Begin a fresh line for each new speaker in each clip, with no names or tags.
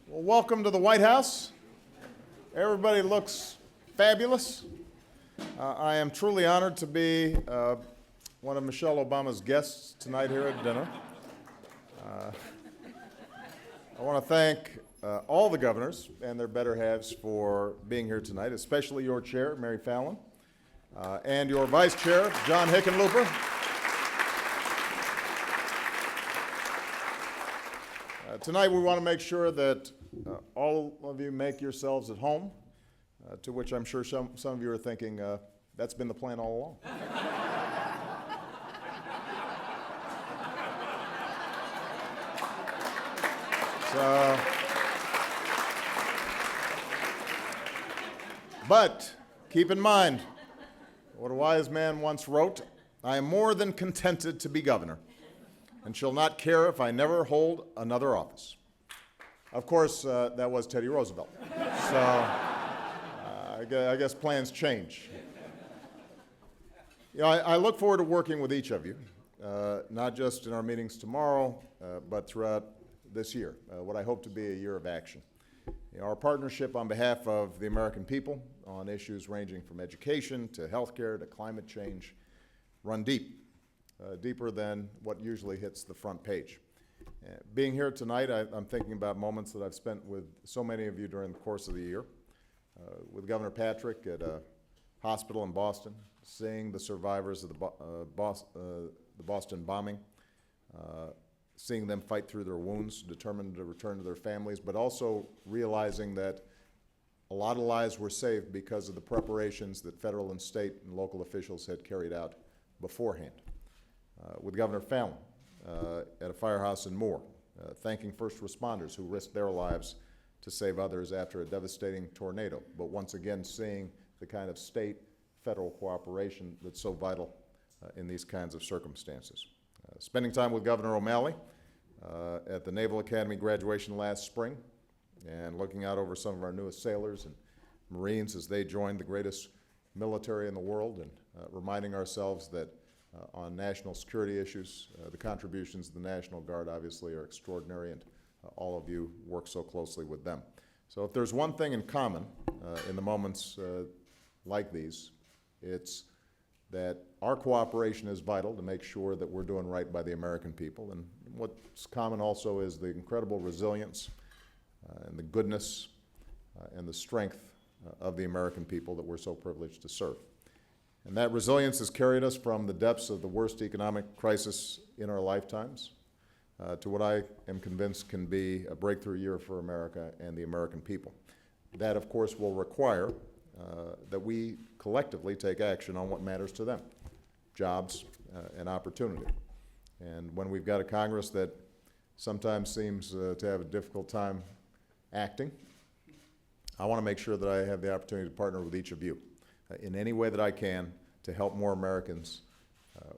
Well, welcome to the White House. Everybody looks fabulous. I am truly honored to be one of Michelle Obama's guests tonight here at dinner. I want to thank all the governors and their better halves for being here tonight, especially your chair, Mary Fallin, and your vice chair, John Hickenlooper. Tonight we want to make sure that all of you make yourselves at home, to which I'm sure some of you are thinking, that's been the plan all along. But keep in mind what a wise man once wrote, I am more than contented to be governor, and shall not care if I never hold another office. Of course, that was Teddy Roosevelt. So I guess plans change. You know, I look forward to working with each of you, not just in our meetings tomorrow, but throughout this year, what I hope to be a year of action. You know, our partnership on behalf of the American people on issues ranging from education to healthcare to climate change run deep. Deeper than what usually hits the front page. Being here tonight, I'm thinking about moments that I've spent with so many of you during the course of the year. With Governor Patrick at a hospital in Boston, seeing the survivors of the Boston bombing, seeing them fight through their wounds, determined to return to their families, but also realizing that a lot of lives were saved because of the preparations that federal and state and local officials had carried out beforehand. With Governor Fallin at a firehouse in Moore, thanking first responders who risked their lives to save others after a devastating tornado, but once again seeing the kind of state-federal cooperation that's so vital in these kinds of circumstances. Spending time with Governor O'Malley at the Naval Academy graduation last spring, and looking out over some of our newest sailors and Marines as they joined the greatest military in the world, and reminding ourselves that on national security issues, the contributions of the National Guard obviously are extraordinary, and all of you work so closely with them. So if there's one thing in common in the moments like these, it's that our cooperation is vital to make sure that we're doing right by the American people. And what's common also is the incredible resilience and the goodness and the strength of the American people that we're so privileged to serve. And that resilience has carried us from the depths of the worst economic crisis in our lifetimes to what I am convinced can be a breakthrough year for America and the American people. That, of course, will require that we collectively take action on what matters to them, jobs and opportunity. And when we've got a Congress that sometimes seems to have a difficult time acting, I want to make sure that I have the opportunity to partner with each of you in any way that I can to help more Americans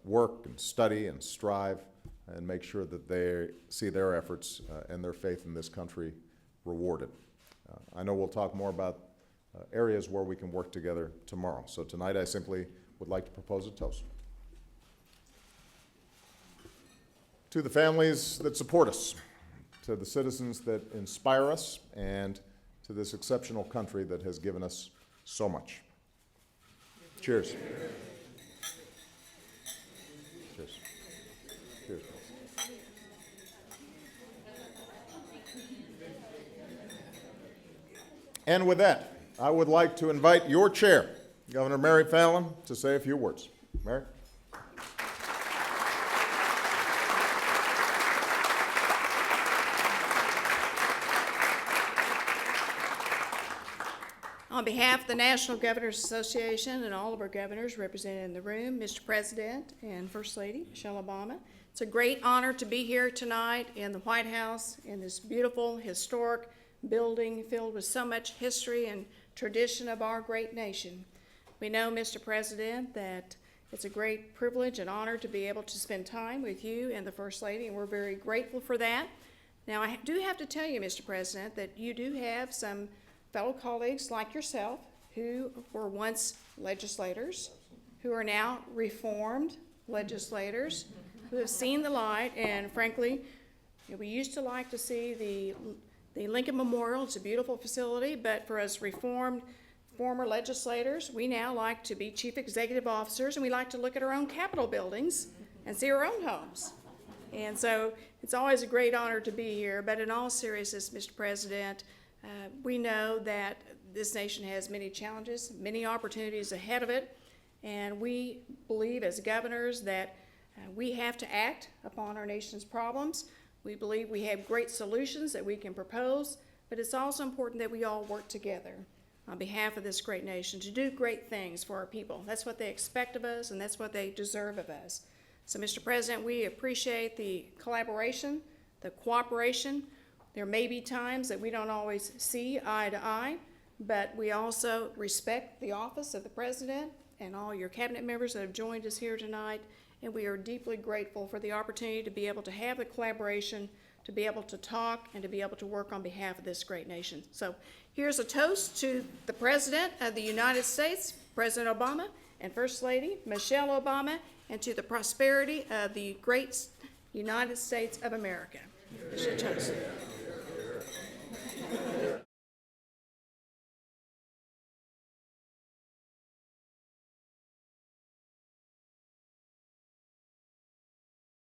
work and study and strive and make sure that they see their efforts and their faith in this country rewarded. I know we'll talk more about areas where we can work together tomorrow. So tonight I simply would like to propose a toast to the families that support us, to the citizens that inspire us, and to this exceptional country that has given us so much. Cheers. Cheers. Cheers. And with that, I would like to invite your chair, Governor Mary Fallin, to say a few words. Mary?
On behalf of the National Governors Association and all of our governors represented in the room, Mr. President and First Lady Michelle Obama, it's a great honor to be here tonight in the White House in this beautiful, historic building filled with so much history and tradition of our great nation. We know, Mr. President, that it's a great privilege and honor to be able to spend time with you and the First Lady, and we're very grateful for that. Now, I do have to tell you, Mr. President, that you do have some fellow colleagues like yourself who were once legislators, who are now reformed legislators, who have seen the light, and frankly, we used to like to see the The Lincoln Memorial is a beautiful facility, but for us reformed former legislators, we now like to be chief executive officers, and we like to look at our own Capitol buildings and see our own homes. And so it's always a great honor to be here, but in all seriousness, Mr. President, we know that this nation has many challenges, many opportunities ahead of it, and we believe as governors that we have to act upon our nation's problems. We believe we have great solutions that we can propose, but it's also important that we all work together on behalf of this great nation to do great things for our people. That's what they expect of us, and that's what they deserve of us. So, Mr. President, we appreciate the collaboration, the cooperation. There may be times that we don't always see eye to eye, but we also respect the office of the President and all your cabinet members that have joined us here tonight, and we are deeply grateful for the opportunity to be able to have the collaboration, to be able to talk, and to be able to work on behalf of this great nation. So here's a toast to the President of the United States, President Obama, and First Lady Michelle Obama, and to the prosperity of the great United States of America. Here's your toast.